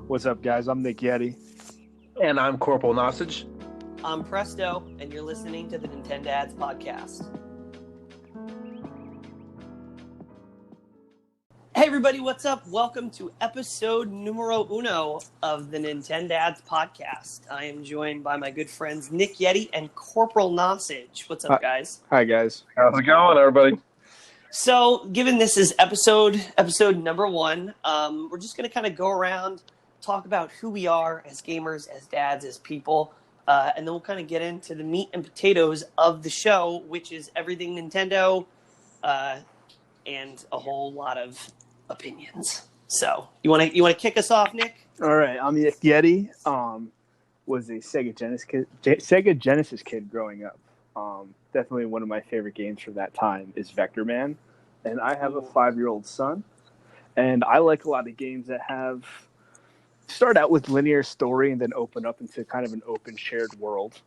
What's up, guys? I'm Nick Yeti. And I'm Corporal Nosage. I'm Presto, and you're listening to the Nintendads podcast. Hey everybody, what's up? Welcome to episode numero uno of the Nintendads podcast. I am joined by my good friends Nick Yeti and Corporal Nosage. What's up, guys? Hi, guys. How's it going, everybody? So, given this is episode number one, we're just going to kind of go around, talk about who we are as gamers, as dads, as people, and then we'll kind of get into the meat and potatoes of the show, which is everything Nintendo, and a whole lot of opinions. So, you want to kick us off, Nick? All right, I'm Nick Yeti. Was a Sega Genesis kid growing up. Definitely one of my favorite games from that time is Vector Man, and I have a 5-year-old son, and I like a lot of games that start out with linear story and then open up into kind of an open shared world.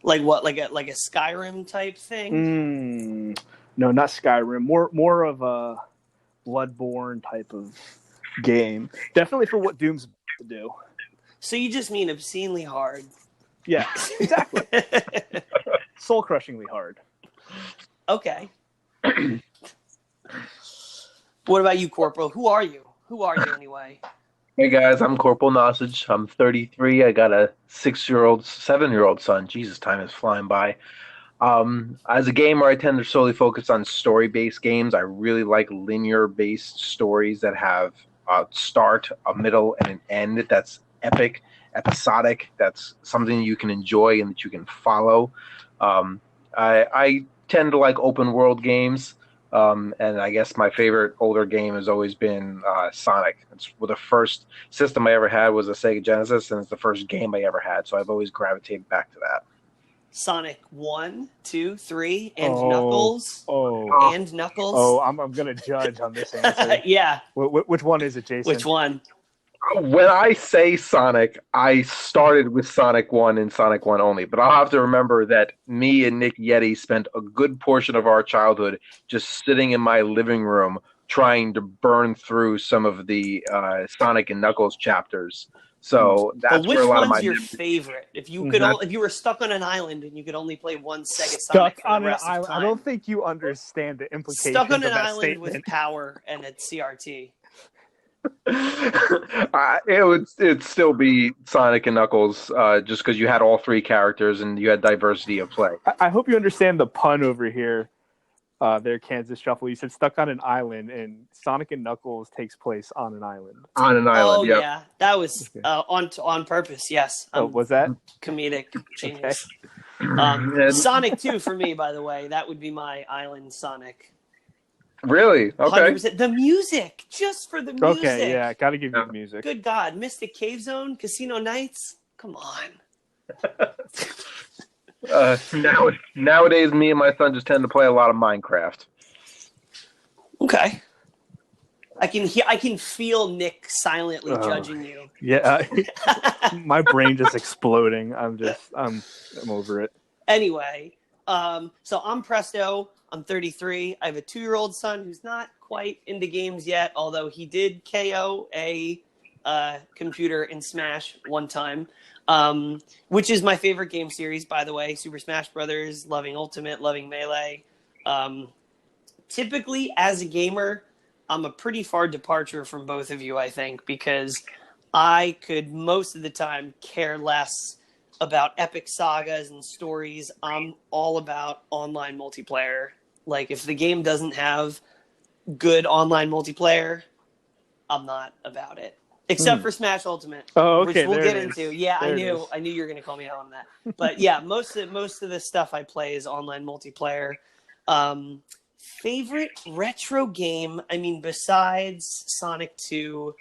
Like what? Like a Skyrim type thing? No, not Skyrim. More of a Bloodborne type of game. Definitely for what Doom's to do. So you just mean obscenely hard? Yeah, exactly. Soul-crushingly hard. Okay. What about you, Corporal? Who are you? Who are you anyway? Hey guys, I'm Corporal Nosage. I'm 33. I got a 7-year-old son. Jesus, time is flying by. As a gamer, I tend to solely focus on story-based games. I really like linear-based stories that have a start, a middle, and an end that's epic, episodic, that's something you can enjoy and that you can follow. I tend to like open world games, and I guess my favorite older game has always been Sonic. The first system I ever had was a Sega Genesis, and it's the first game I ever had, so I've always gravitated back to that. Sonic 1, 2, 3, and Knuckles. And Knuckles. Oh, I'm going to judge on this answer. Yeah. Which one is it, Jason? Which one? When I say Sonic, I started with Sonic 1 and Sonic 1 only. But I'll have to remember that me and Nick Yeti spent a good portion of our childhood just sitting in my living room trying to burn through some of the Sonic and Knuckles chapters. So that's where a lot of my... Which one's your favorite? If you could, if you were stuck on an island and you could only play one Sega Stuck Sonic on an island. I don't think you understand the implications stuck on an of that island statement. with power and a CRT. It'd still be Sonic and Knuckles, just because you had all three characters and you had diversity of play. I hope you understand the pun over here. There, Kansas Shuffle. You said stuck on an island, and Sonic and Knuckles takes place on an island. On an island, yep. Yeah, that was on purpose. Yes. Was that comedic genius? Okay. Sonic 2 for me, by the way, that would be my island Sonic. Really? Okay. 100%. The music, just for the music. Okay, yeah, gotta give you the music. Good God, Mystic Cave Zone, Casino Nights, come on. Nowadays, me and my son just tend to play a lot of Minecraft. Okay. I can feel Nick silently judging you. Yeah, my brain just exploding. I'm over it. Anyway, so I'm Presto. I'm 33. I have a 2-year-old son who's not quite into games yet, although he did KO a computer in Smash one time, which is my favorite game series, by the way. Super Smash Brothers, loving Ultimate, loving Melee. Typically, as a gamer, I'm a pretty far departure from both of you, I think, because I could most of the time care less about epic sagas and stories. I'm all about online multiplayer. Like, if the game doesn't have good online multiplayer, I'm not about it. Except for Smash Ultimate, okay, which we'll get into. Yeah, I knew you were going to call me out on that. But yeah, most of the stuff I play is online multiplayer. Favorite retro game? I mean, besides Sonic 2,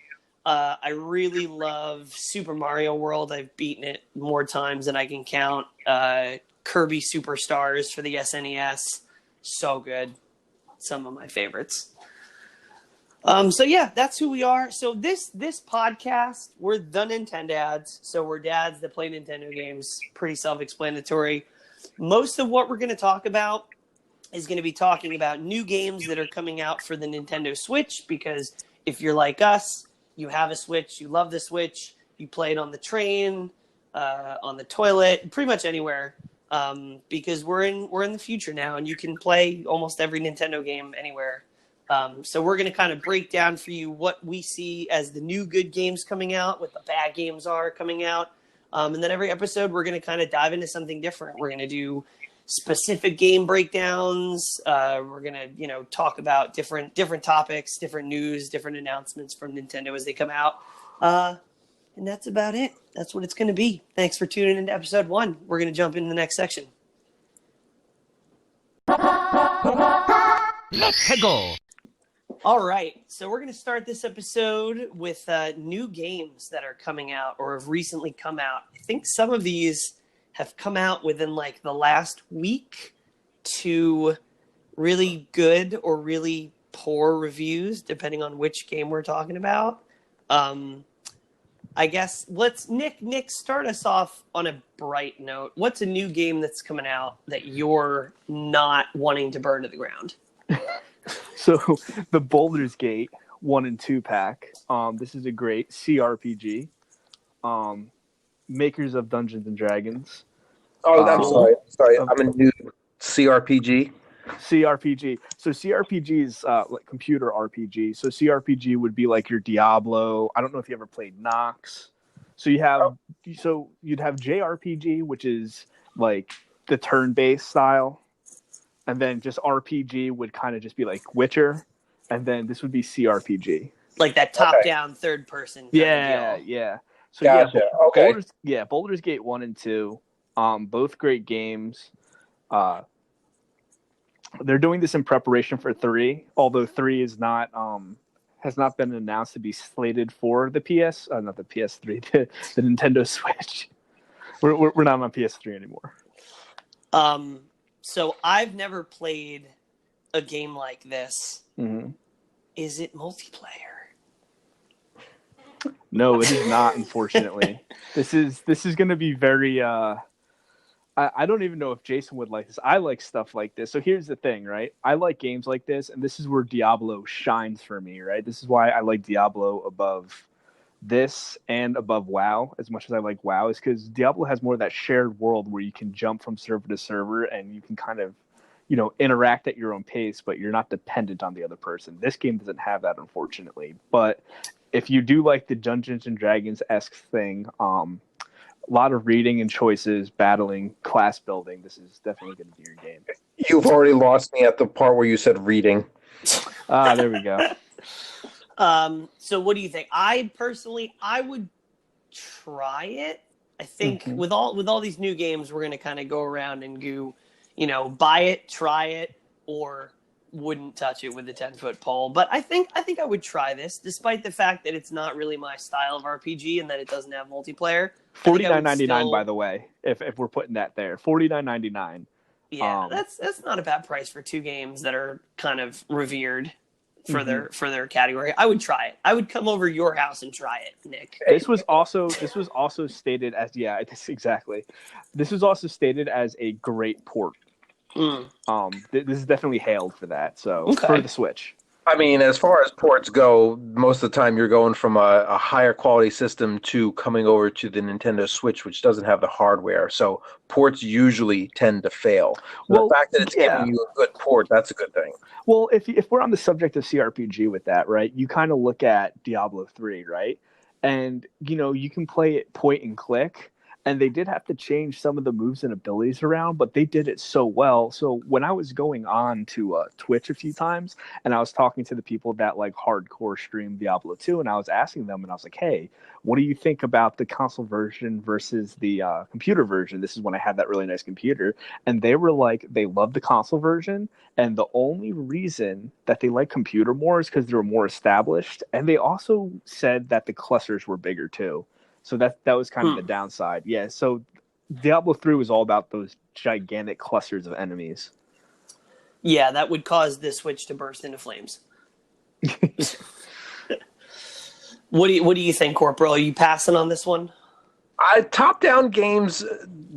I really love Super Mario World. I've beaten it more times than I can count. Kirby Superstars for the SNES. So good. Some of my favorites. So yeah, that's who we are. So this podcast, we're the Nintendads. So we're dads that play Nintendo games. Pretty self-explanatory. Most of what we're going to talk about is going to be talking about new games that are coming out for the Nintendo Switch, because if you're like us, you have a Switch, you love the Switch, you play it on the train, on the toilet, pretty much anywhere. Because we're in the future now, and you can play almost every Nintendo game anywhere. So we're going to kind of break down for you what we see as the new good games coming out, what the bad games are coming out. And then every episode, we're going to kind of dive into something different. We're going to do specific game breakdowns. We're going to, talk about different topics, different news, different announcements from Nintendo as they come out. And that's about it. That's what it's going to be. Thanks for tuning into episode 1. We're going to jump into the next section. Let's go. All right. So we're going to start this episode with new games that are coming out or have recently come out. I think some of these have come out within like the last week to really good or really poor reviews, depending on which game we're talking about. I guess Nick start us off on a bright note. What's a new game that's coming out that you're not wanting to burn to the ground? So the Baldur's Gate 1 and 2 pack. This is a great CRPG. Makers of Dungeons and Dragons. Oh, I'm sorry. I'm a new CRPG. CRPG. So CRPG is like computer RPG. So CRPG would be like your Diablo. I don't know if you ever played Nox. So you'd have JRPG, which is like the turn-based style, and then just RPG would kind of just be like Witcher, and then this would be CRPG, like that top-down third-person. Yeah. So gotcha. Baldur's Gate 1 and 2, both great games. They're doing this in preparation for 3, although 3 is not has not been announced to be slated for the not the PS3, the Nintendo Switch. We're not on PS3 anymore. So I've never played a game like this. Mm-hmm. Is it multiplayer? No, it is not. Unfortunately, this is going to be very. I don't even know if Jason would like this. I like stuff like this. So here's the thing, right? I like games like this, and this is where Diablo shines for me, right? This is why I like Diablo above this and above WoW as much as I like WoW, is because Diablo has more of that shared world where you can jump from server to server and you can kind of, interact at your own pace, but you're not dependent on the other person. This game doesn't have that, unfortunately. But if you do like the Dungeons and Dragons-esque thing, a lot of reading and choices, battling, class building. This is definitely going to be your game. You've already lost me at the part where you said reading. There we go. So what do you think? I would try it. I think with all these new games, we're going to kind of go around and go, buy it, try it, or wouldn't touch it with a 10-foot pole. But I think I would try this, despite the fact that it's not really my style of RPG and that it doesn't have multiplayer. $49.99, by the way, if we're putting that there. $49.99. Yeah, that's not a bad price for 2 games that are kind of revered for their category. I would try it. I would come over your house and try it, Nick. This was also stated as exactly. This was also stated as a great port. This is definitely hailed for that. So for the Switch. I mean, as far as ports go, most of the time you're going from a higher quality system to coming over to the Nintendo Switch, which doesn't have the hardware. So ports usually tend to fail. So the fact that it's giving you a good port, that's a good thing. Well, if we're on the subject of CRPG with that, right, you kind of look at Diablo 3, right? And, you can play it point and click. And they did have to change some of the moves and abilities around, but they did it so well. So when I was going on to Twitch a few times, and I was talking to the people that like hardcore stream Diablo 2, and I was asking them, and I was like, hey, what do you think about the console version versus the computer version? This is when I had that really nice computer. And they were like, they love the console version. And the only reason that they like computer more is because they were more established. And they also said that the clusters were bigger too. So that was kind of the downside. Yeah, so Diablo 3 was all about those gigantic clusters of enemies. Yeah, that would cause the Switch to burst into flames. What do you think, Corporal? Are you passing on this one? Top-down games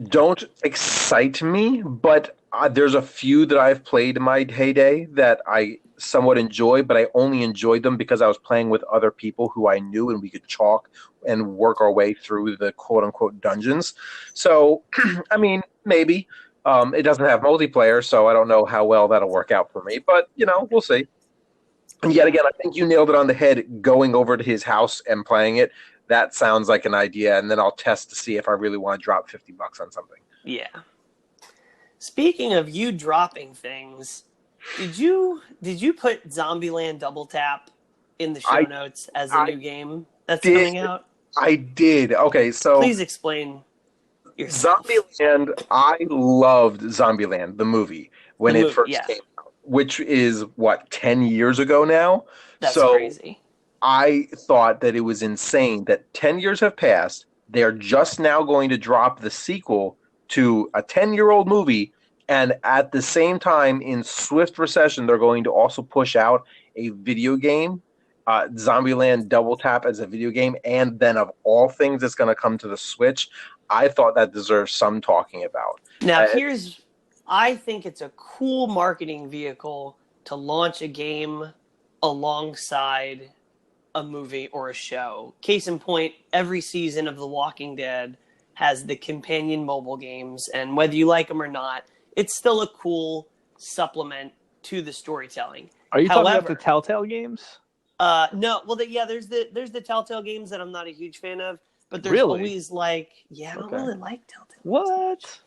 don't excite me, but there's a few that I've played in my heyday that I somewhat enjoy, but I only enjoyed them because I was playing with other people who I knew and we could chalk and work our way through the quote-unquote dungeons. So, I mean, maybe. It doesn't have multiplayer, so I don't know how well that'll work out for me, but, we'll see. And yet again, I think you nailed it on the head going over to his house and playing it. That sounds like an idea, and then I'll test to see if I really want to drop $50 on something. Yeah. Speaking of you dropping things, did you put Zombieland Double Tap in the show notes as a new game that's coming out? I did. Okay, so please explain yourself. Zombieland, I loved Zombieland, the movie, when it first came out, which is, 10 years ago now? That's crazy. I thought that it was insane that 10 years have passed. They're just now going to drop the sequel to a 10-year-old movie, and at the same time, in swift recession, they're going to also push out a video game, Zombieland Double Tap as a video game, and then of all things, it's going to come to the Switch. I thought that deserves some talking about. Now, I think it's a cool marketing vehicle to launch a game alongside a movie or a show. Case in point, every season of The Walking Dead has the companion mobile games, and whether you like them or not, it's still a cool supplement to the storytelling. Are you talking about the Telltale games? No. Well, there's the Telltale games that I'm not a huge fan of, but there's always I don't really like Telltale. What?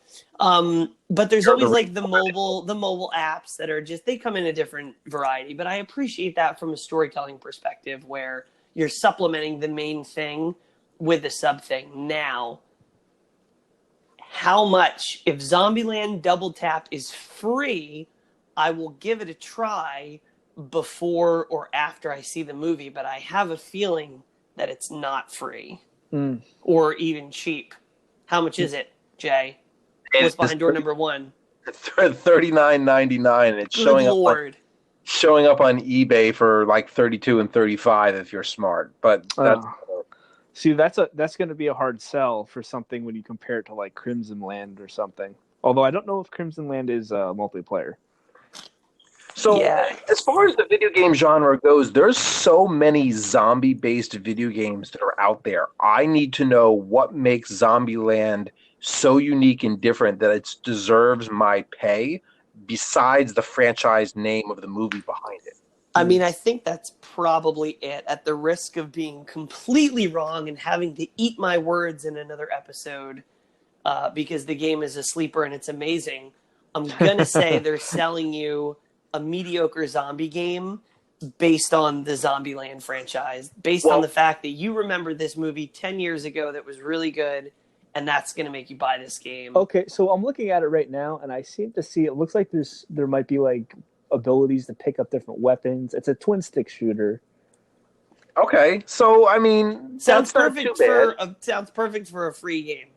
But there's always the mobile apps that are they come in a different variety. But I appreciate that from a storytelling perspective, where you're supplementing the main thing with a sub thing. Now, how much, if Zombieland Double Tap is free, I will give it a try before or after I see the movie, but I have a feeling that it's not free or even cheap. How much is it, Jay? What's behind door number one? $39.99, and it's showing up on eBay for $32 and $35 if you're smart. But see, that's going to be a hard sell for something when you compare it to Crimson Land or something. Although I don't know if Crimson Land is multiplayer. So as far as the video game genre goes, there's so many zombie-based video games that are out there. I need to know what makes Zombieland so unique and different that it deserves my pay, besides the franchise name of the movie behind it. I mean, I think that's probably it. At the risk of being completely wrong and having to eat my words in another episode, because the game is a sleeper and it's amazing, I'm going to say they're selling you a mediocre zombie game based on the Zombieland franchise, based on the fact that you remember this movie 10 years ago that was really good, and that's going to make you buy this game. Okay, so I'm looking at it right now, and I seem to see, it looks like there might be abilities to pick up different weapons. It's a twin stick shooter. Okay, so I mean, sounds perfect for a free game,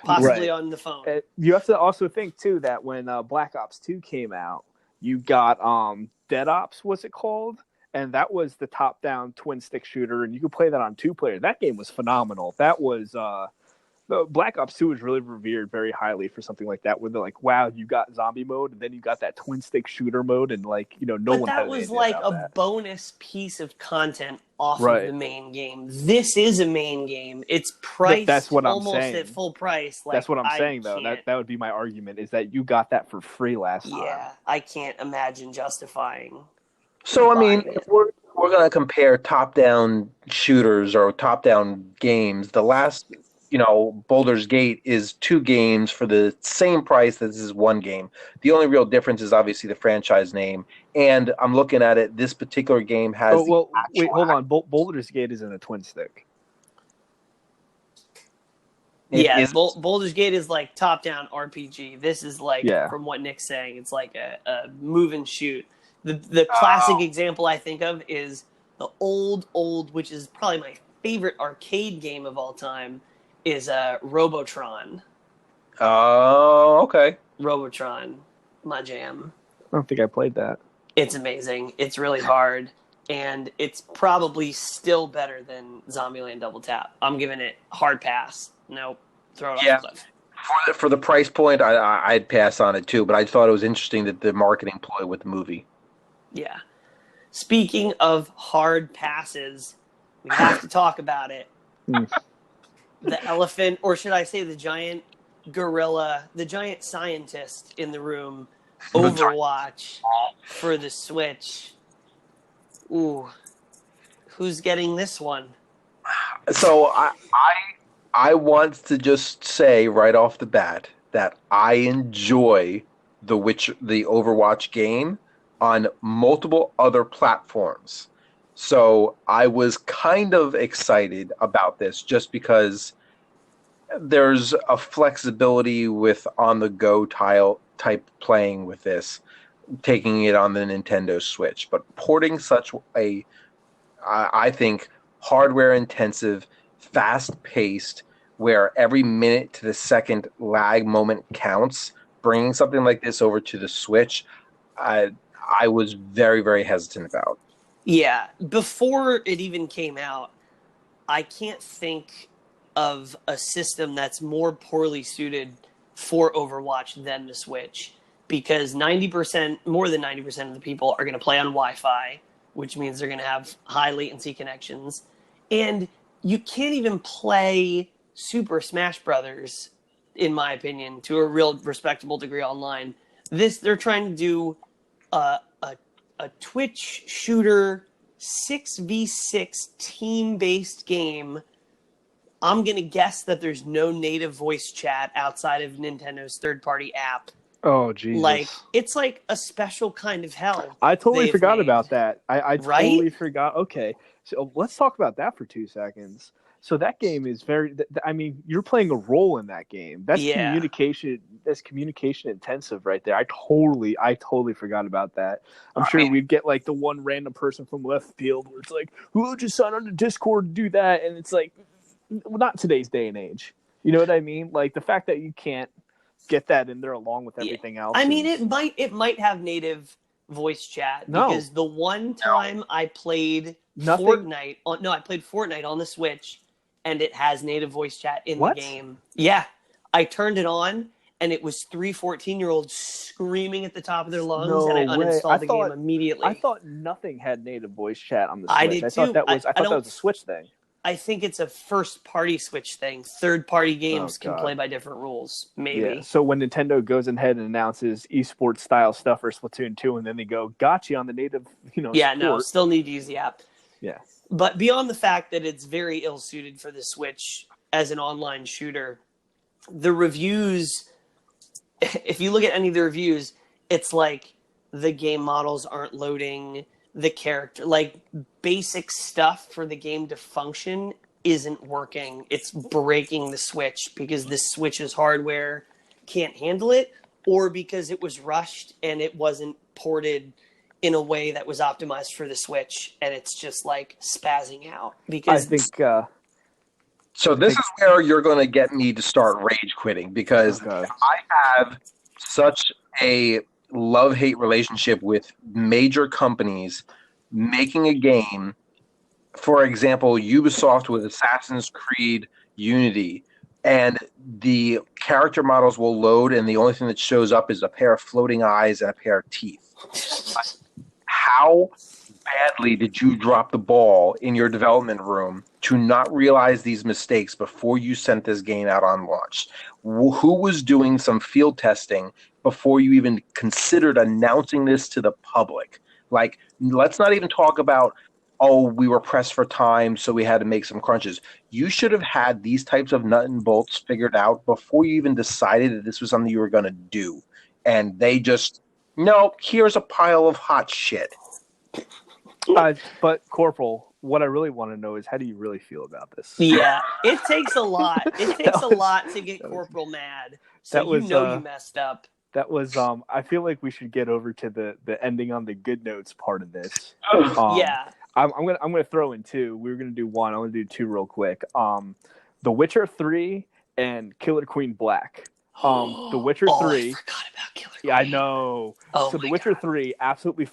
possibly on the phone. You have to also think too that when Black Ops 2 came out, you got Dead Ops, what's it called? And that was the top-down twin-stick shooter, and you could play that on 2-player. That game was phenomenal. That was Black Ops 2 was really revered very highly for something like that, where they're like, wow, you got zombie mode, and then you got that twin-stick shooter mode, and no one had an idea about that. That was a bonus piece of content off of the main game. This is a main game. It's priced almost at full price. That's what I'm saying, though. That would be my argument, is that you got that for free last time. Yeah, I can't imagine justifying. So, I mean, if we're going to compare top-down shooters or top-down games, the last, Baldur's Gate is 2 games for the same price that this is 1 game. The only real difference is obviously the franchise name. And I'm looking at it, this particular game has... wait, hold on. Baldur's Gate isn't a twin stick. Baldur's Gate is top-down RPG. This is from what Nick's saying, it's a move and shoot. The classic example I think of is the old, which is probably my favorite arcade game of all time, is Robotron. Oh, okay. Robotron, my jam. I don't think I played that. It's amazing. It's really hard. and it's probably still better than Zombieland Double Tap. I'm giving it hard pass. Nope, throw it off the cliff. For the price point, I'd pass on it too, but I thought it was interesting that the marketing ploy with the movie. Yeah. Speaking of hard passes, we have to talk about it. The elephant, or should I say the giant gorilla, the giant scientist in the room, Overwatch for the Switch. Ooh, who's getting this one? So I want to just say right off the bat that I enjoy the Overwatch game on multiple other platforms. So I was kind of excited about this just because there's a flexibility with on-the-go type playing with this, taking it on the Nintendo Switch. But porting such a, I think, hardware-intensive, fast-paced, where every minute to the second lag moment counts, bringing something like this over to the Switch, I was very, very hesitant about. Yeah, before it even came out, I can't think of a system that's more poorly suited for Overwatch than the Switch, because more than 90% of the people are going to play on Wi-Fi, which means they're going to have high latency connections, and you can't even play Super Smash Brothers, in my opinion, to a real respectable degree online. They're trying to do a Twitch shooter 6v6 team-based game. I'm going to guess that there's no native voice chat outside of Nintendo's third-party app. Oh, Jesus. It's like a special kind of hell. I totally forgot about that. I totally Right? forgot. Okay, so let's talk about that for 2 seconds. So that game is you're playing a role in that game. That's communication. That's communication intensive right there. I totally forgot about that. I'm sure we'd get like the one random person from left field where it's like, who just signed on to Discord to do that? And it's like, not today's day and age. You know what I mean? Like the fact that you can't get that in there along with everything else. I mean, it might have native voice chat because the one time I played Fortnite on the Switch, and it has native voice chat in the game. Yeah, I turned it on, and it was 3 14-year-olds screaming at the top of their lungs, and I uninstalled the game immediately. I thought nothing had native voice chat on the Switch. I did too. I thought that was a Switch thing. I think it's a first-party Switch thing. Third-party games can play by different rules, maybe. Yeah. So when Nintendo goes ahead and announces esports-style stuff for Splatoon 2, and then they go, gotcha on the native, Yeah, support. no, still need to use the app. Yeah. But beyond the fact that it's very ill-suited for the Switch as an online shooter, the reviews, if you look at any of the reviews, it's like the game models aren't loading, the character, like basic stuff for the game to function isn't working. It's breaking the Switch because the Switch's hardware can't handle it, or because it was rushed and it wasn't ported in a way that was optimized for the Switch, and it's just like spazzing out. Because I think. So this is where you're going to get me to start rage quitting, because I have such a love-hate relationship with major companies making a game. For example, Ubisoft with Assassin's Creed Unity, and the character models will load, and the only thing that shows up is a pair of floating eyes and a pair of teeth. How badly did you drop the ball in your development room to not realize these mistakes before you sent this game out on launch? Who was doing some field testing before you even considered announcing this to the public? Like, let's not even talk about, we were pressed for time, so we had to make some crunches. You should have had these types of nut and bolts figured out before you even decided that this was something you were going to do. And they just, no, here's a pile of hot shit. But Corporal, what I really want to know is, how do you really feel about this? Yeah, it takes a lot. It takes a lot to get Corporal mad. So you messed up. That was I feel like we should get over to the ending on the good notes part of this. Yeah. I'm gonna throw in 2. We were gonna do 1. I'm gonna do 2 real quick. The Witcher 3 and Killer Queen Black. The Witcher 3. I forgot about Killer Queen. Yeah, I know. Oh, so The Witcher 3, absolutely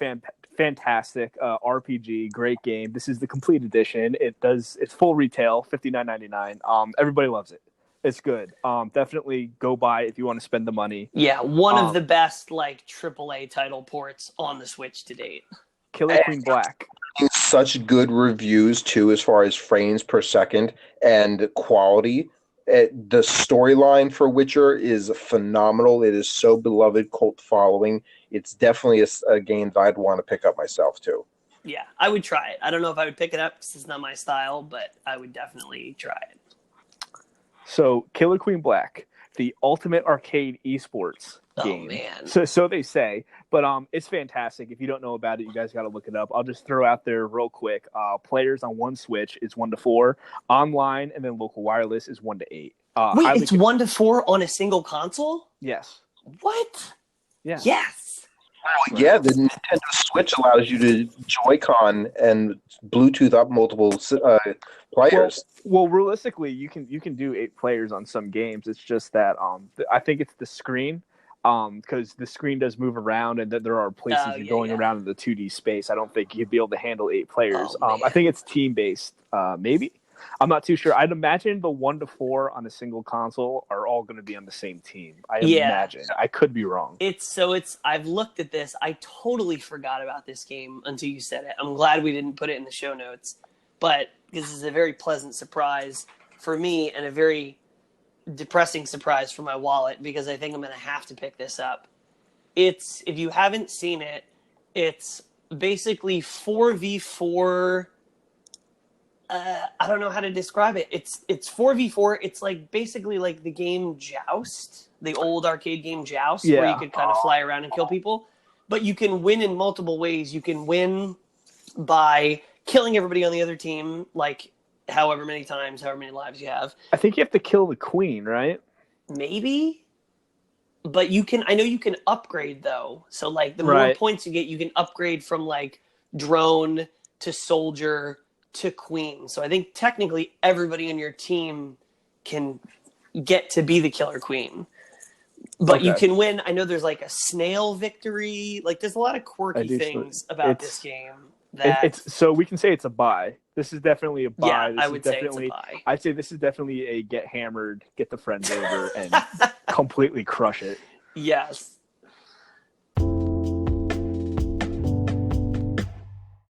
fantastic RPG, great game. This is the complete edition. It's full retail, $59.99. Everybody loves it. It's good. Definitely go buy it if you want to spend the money. Yeah, one of the best like AAA title ports on the Switch to date. Killer Queen Black. Such good reviews too, as far as frames per second and quality. The storyline for Witcher is phenomenal. It is so beloved, cult following. It's definitely a game that I'd want to pick up myself too. Yeah, I would try it. I don't know if I would pick it up because it's not my style, but I would definitely try it. So, Killer Queen Black, the ultimate arcade esports game. Oh, man. So they say, but it's fantastic. If you don't know about it, you guys got to look it up. I'll just throw out there real quick. Players on one Switch is 1 to 4. Online and then local wireless is 1 to 8. Wait, it's 1 to 4 on a single console? Yes. What? Yeah. Yes. Yeah, the Nintendo Switch allows you to Joy-Con and Bluetooth up multiple players. Well, realistically, you can do 8 players on some games. It's just that I think it's the screen, because the screen does move around, and that there are places you're going around in the 2D space. I don't think you'd be able to handle 8 players. I think it's team based, maybe. I'm not too sure. I'd imagine the 1 to 4 on a single console are all going to be on the same team. I imagine. I could be wrong. I've looked at this. I totally forgot about this game until you said it. I'm glad we didn't put it in the show notes. But this is a very pleasant surprise for me and a very depressing surprise for my wallet, because I think I'm going to have to pick this up. If you haven't seen it, it's basically 4v4. I don't know how to describe it. It's 4v4. It's like basically like the game Joust, the old arcade game Joust, where you could kind of fly around and kill people. But you can win in multiple ways. You can win by killing everybody on the other team, like however many lives you have. I think you have to kill the queen, right? Maybe. But I know you can upgrade though. So like the more points you get, you can upgrade from like drone to soldier to queen. So I think technically everybody on your team can get to be the killer queen. But you can win. I know there's like a snail victory. Like there's a lot of quirky things about this game. So we can say it's a buy. This is definitely a buy. Yeah, I would say it's a buy. I'd say this is definitely a get hammered, get the friends over, and completely crush it. Yes.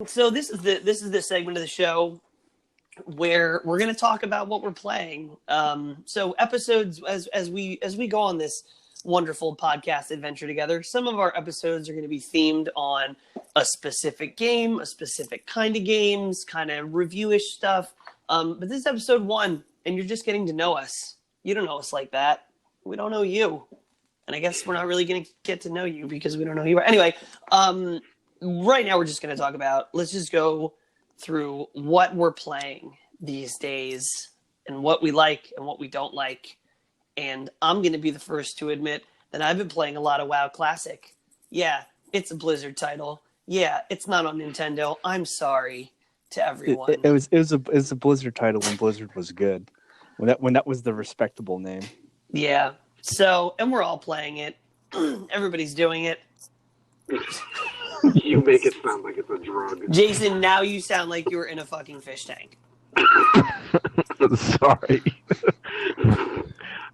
So this is the segment of the show where we're going to talk about what we're playing. So episodes as we go on this wonderful podcast adventure together, some of our episodes are going to be themed on a specific game, a specific kind of games, kind of review-ish stuff. But this is episode 1, and you're just getting to know us. You don't know us like that. We don't know you. And I guess we're not really going to get to know you because we don't know who you are. Anyway, right now we're just going to talk about, let's just go through what we're playing these days and what we like and what we don't like. And I'm going to be the first to admit that I've been playing a lot of WoW Classic. Yeah, it's a Blizzard title. Yeah, it's not on Nintendo. I'm sorry to everyone. It was a Blizzard title when Blizzard was good. When that was the respectable name. Yeah. So, and we're all playing it. Everybody's doing it. You make it sound like it's a drug. Jason, now you sound like you're in a fucking fish tank. Sorry.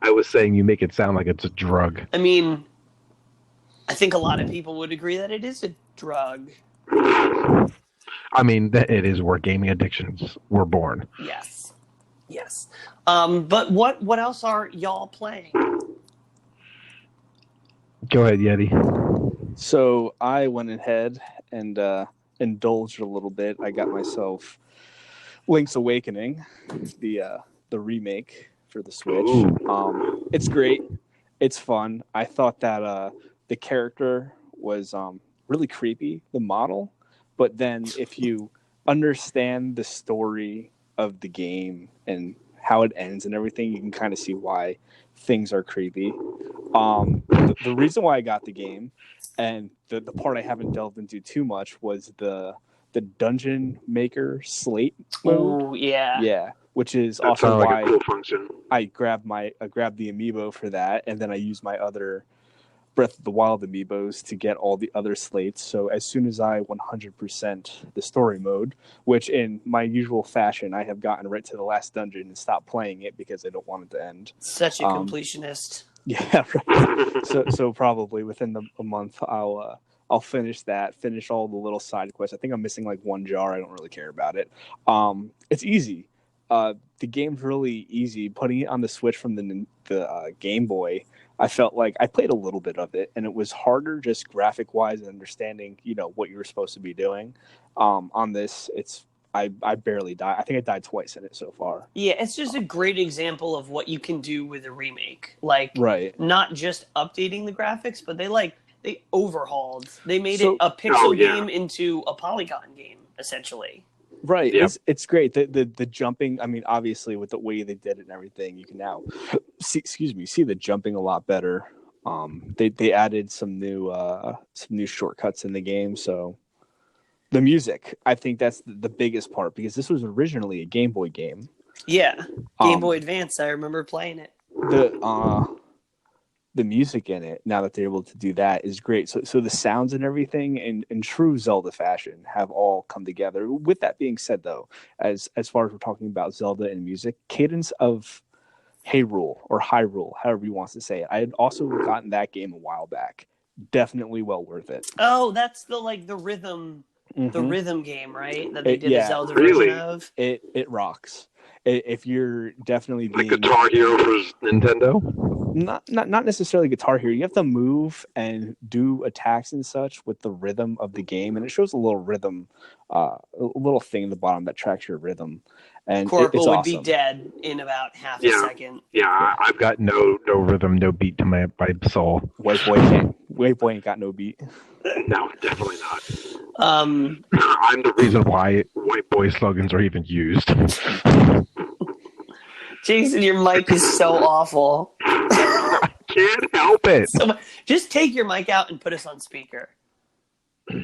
I was saying you make it sound like it's a drug. I mean, I think a lot of people would agree that it is a drug. I mean, it is where gaming addictions were born. Yes. Yes. But what else are y'all playing? Go ahead, Yeti. So I went ahead and indulged a little bit. I got myself Link's Awakening, the remake for the Switch. It's great. It's fun. I thought that the character was really creepy, the model. But then if you understand the story of the game and how it ends and everything, you can kind of see why things are creepy. The reason why I got the game, and the part I haven't delved into too much, was the Dungeon Maker Slate mode. Oh, yeah. Yeah, which is That also sounds why like a cool function. I grabbed the amiibo for that, and then I used my other Breath of the Wild amiibos to get all the other slates. So as soon as I 100% the story mode, which in my usual fashion, I have gotten right to the last dungeon and stopped playing it because I don't want it to end. Such a completionist. Yeah, right. So probably within a month, I'll finish that. Finish all the little side quests. I think I'm missing like one jar. I don't really care about it. It's easy. The game's really easy. Putting it on the Switch from the Game Boy, I felt like I played a little bit of it, and it was harder just graphic wise and understanding, what you were supposed to be doing. On this, I barely died. I think I died twice in it so far. Yeah, it's just a great example of what you can do with a remake. Like, right. Not just updating the graphics, but they overhauled. They made it a pixel game into a polygon game, essentially. Right. Yep. It's great. The jumping, I mean, obviously with the way they did it and everything, you can now see the jumping a lot better. They added some new shortcuts in the game, so the music, I think that's the biggest part because this was originally a Game Boy game. Yeah. Game Boy Advance, I remember playing it. The music in it, now that they're able to do that, is great. So the sounds and everything in true Zelda fashion have all come together. With that being said, though, as far as we're talking about Zelda and music, Cadence of Hyrule or Hyrule, however you want to say it, I had also gotten that game a while back. Definitely well worth it. Oh, that's the rhythm, the rhythm game, right? That they did a Zelda version of. It rocks. If you're definitely being like Guitar Hero for Nintendo. Not necessarily Guitar Hero. You have to move and do attacks and such with the rhythm of the game, and it shows a little rhythm, a little thing in the bottom that tracks your rhythm. And Corporal would awesome. be dead in about half a second. Yeah, I've got no rhythm, no beat to my soul. White boy ain't got no beat. No, definitely not. I'm the reason why white boy slogans are even used. Jason, your mic is so awful. I can't help it. So, just take your mic out and put us on speaker. Is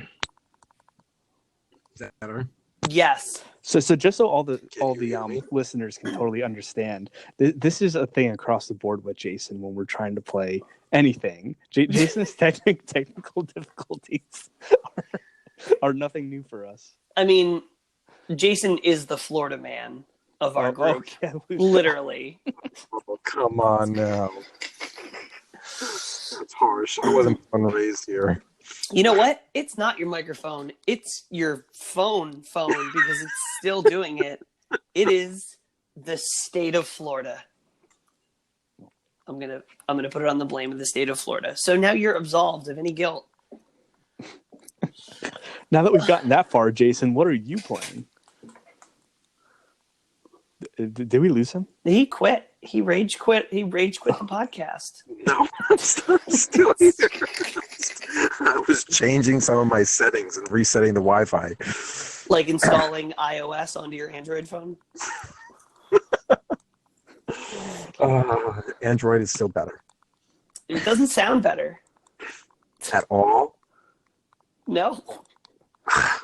that better? Yes. So just so all the listeners can totally understand, this is a thing across the board with Jason when we're trying to play anything. Jason's technical difficulties are nothing new for us. I mean, Jason is the Florida man of our group. Okay. Literally. Oh, come on now. That's harsh. I wasn't raised here. You know what? It's not your microphone. It's your phone because it's still doing it. It is the state of Florida. I'm gonna put it on the blame of the state of Florida. So now you're absolved of any guilt. Now that we've gotten that far, Jason, what are you playing? Did we lose him? He quit. He rage quit the podcast. No, I'm still here. I was changing some of my settings and resetting the Wi-Fi. Like installing iOS onto your Android phone? Android is still better. It doesn't sound better. At all? No. I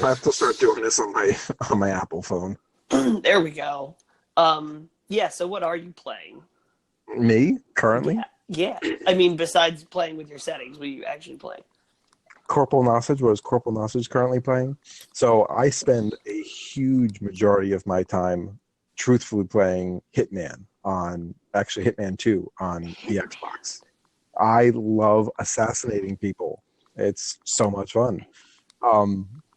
have to start doing this on my Apple phone. There we go. Yeah, so what are you playing? Me, currently? Yeah. I mean, besides playing with your settings, what do you actually play? Corporal Nosage. What is Corporal Nosage currently playing? So I spend a huge majority of my time truthfully playing Hitman Hitman 2 on the Xbox. I love assassinating people. It's so much fun.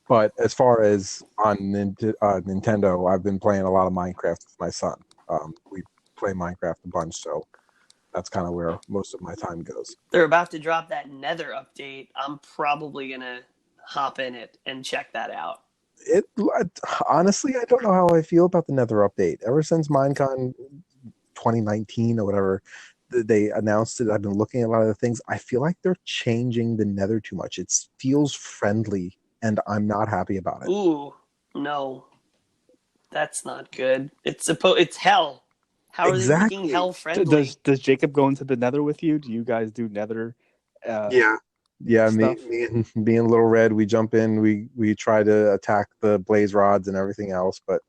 But as far as on Nintendo, I've been playing a lot of Minecraft with my son. We play Minecraft a bunch, so that's kind of where most of my time goes. They're about to drop that Nether update. I'm probably going to hop in it and check that out. Honestly, I don't know how I feel about the Nether update. Ever since Minecon 2019 or whatever, they announced it, I've been looking at a lot of the things. I feel like they're changing the Nether too much. It feels friendly, and I'm not happy about it. Ooh, no. That's not good. It's hell. How are they making hell friendly? Does Jacob go into the Nether with you? Do you guys do Nether? Yeah. Me and Little Red, we jump in. We try to attack the blaze rods and everything else. But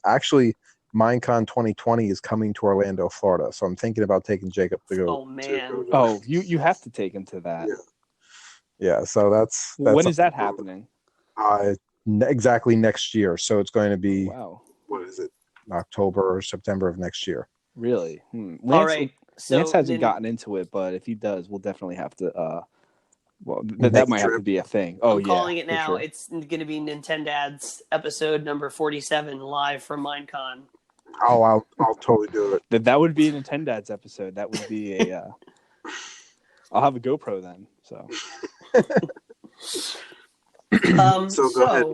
actually, Minecon 2020 is coming to Orlando, Florida. So I'm thinking about taking Jacob to go. Oh man. Oh, you have to take him to that. Yeah. So that's When is that happening? Exactly next year. So it's going to be Wow. what is it? October or September of next year. Really? All right. So Lance hasn't then- gotten into it, but if he does, we'll definitely have to. That might have to be a thing. Oh, I'm calling it for now. sure. It's going to be Nintendads episode number 47 live from Minecon. Oh, I'll totally do it. That would be a Nintendads episode. That would be a. I'll have a GoPro then. So. So go ahead.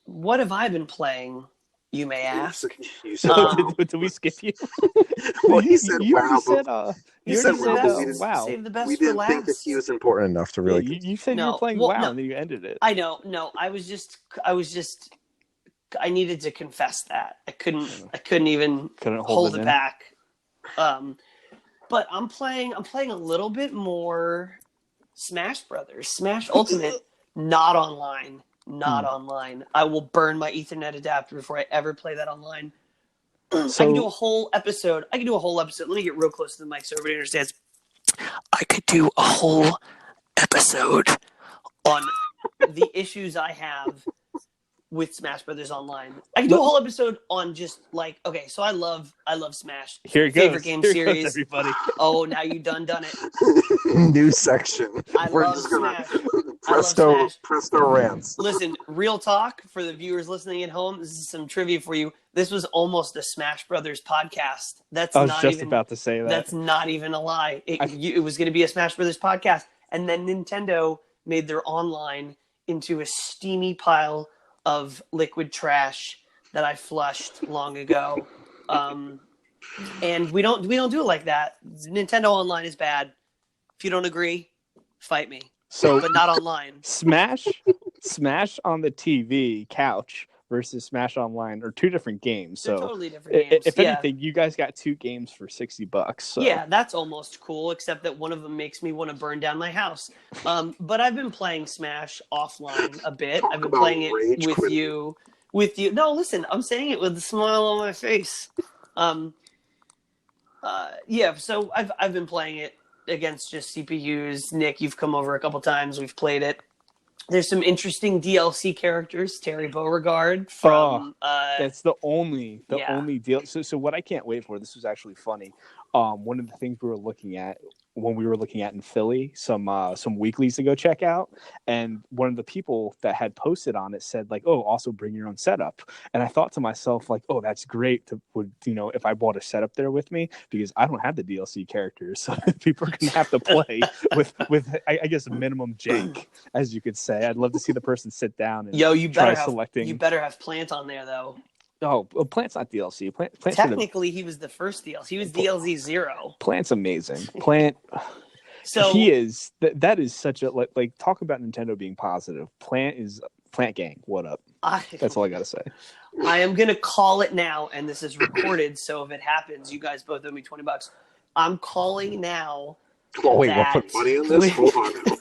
What have I been playing? You may ask. You said, Did we skip you? well, he said you wow. already You said, said wow. Save the best We for didn't last. think that he was important enough to really. Yeah, you said you No, were playing well, WoW no. and then you ended it. I know. No, I needed to confess that. I couldn't even hold it back. But I'm playing a little bit more Smash Brothers. Smash Ultimate, not online. Not online. I will burn my Ethernet adapter before I ever play that online. I can do a whole episode. Let me get real close to the mic so everybody understands. I could do a whole episode on the issues I have with Smash Brothers Online. I can do a whole episode on just like, okay, so I love Smash. Here it goes. Favorite game Here series. goes, everybody. Oh, now you done it. New section. We're love just gonna Smash. I love Smash. presto rants. Listen, real talk for the viewers listening at home. This is some trivia for you. This was almost a Smash Brothers podcast. That's I was not just even about to say that. That's not even a lie. It was going to be a Smash Brothers podcast, and then Nintendo made their online into a steamy pile of liquid trash that I flushed long ago. And we don't do it like that. Nintendo Online is bad. If you don't agree, fight me. So, but not online. Smash on the TV couch versus Smash Online are two different games. They're So totally different games. if anything, you guys got two games for $60. So. Yeah, that's almost cool, except that one of them makes me want to burn down my house. But I've been playing Smash offline a bit. I've been playing it with you. No, listen, I'm saying it with a smile on my face. Yeah, so I've been playing it against just CPUs. Nick, you've come over a couple times. We've played it. There's some interesting DLC characters. Terry Beauregard from. That's the only deal. So what I can't wait for. This was actually funny. One of the things we were looking at when we were looking at in Philly, some weeklies to go check out, and one of the people that had posted on it said like, "Oh, also bring your own setup." And I thought to myself like, "Oh, that's great if I bought a setup there with me because I don't have the DLC characters, so people are gonna have to play with I guess minimum jank, as you could say. I'd love to see the person sit down and you better selecting. You better have Plant on there though. Oh, well, Plant's not DLC. Plant Technically, he was the first DLC. He was DLC 0. Plant's amazing. Plant. So he is. That is such a like. Talk about Nintendo being positive. Plant gang. What up? That's all I gotta say. I am gonna call it now, and this is recorded. So if it happens, you guys both owe me $20. I'm calling now. Oh wait, we'll put money on this. Hold on now.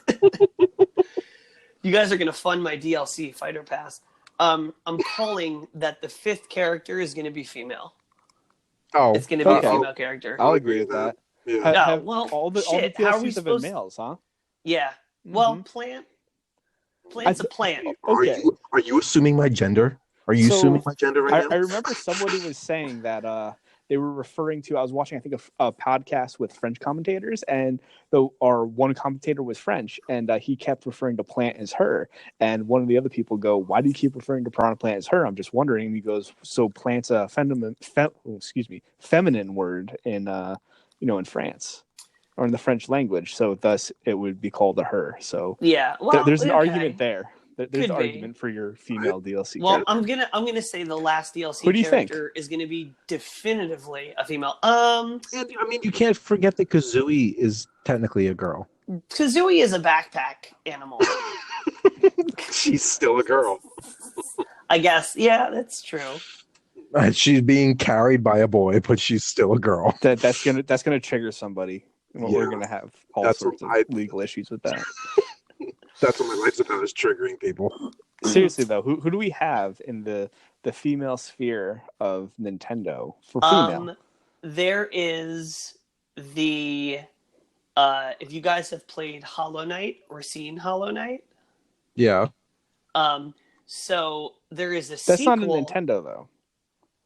You guys are gonna fund my DLC Fighter Pass. I'm calling that the 5th character is going to be female. Oh, it's going to be a female character. I'll agree with that. Yeah. All the DLCs have been males, huh? Yeah. Well, Plant's a plant. Okay. Are you assuming my gender? Are you assuming my gender right now? I remember somebody was saying that they were referring to. I was watching, I think, a podcast with French commentators, and our one commentator was French, and he kept referring to Plant as her. And one of the other people go, "Why do you keep referring to Piranha Plant as her?" I'm just wondering. And he goes, "So Plant's a feminine word in in France or in the French language, so thus it would be called a her." So yeah, well, there's an argument there. There's an Could argument for your female DLC. Well, character. I'm gonna say the last DLC Who do you character is gonna be definitively a female. I mean, you can't forget that Kazooie is technically a girl. Kazooie is a backpack animal. She's still a girl. I guess. Yeah, that's true. She's being carried by a boy, but she's still a girl. That's gonna trigger somebody. We're gonna have all sorts of legal issues with that. That's what my life's about, is triggering people. Seriously though, who do we have in the the female sphere of Nintendo for female? There is the if you guys have played Hollow Knight or seen Hollow Knight, Yeah. so there is a That's sequel. not a Nintendo though.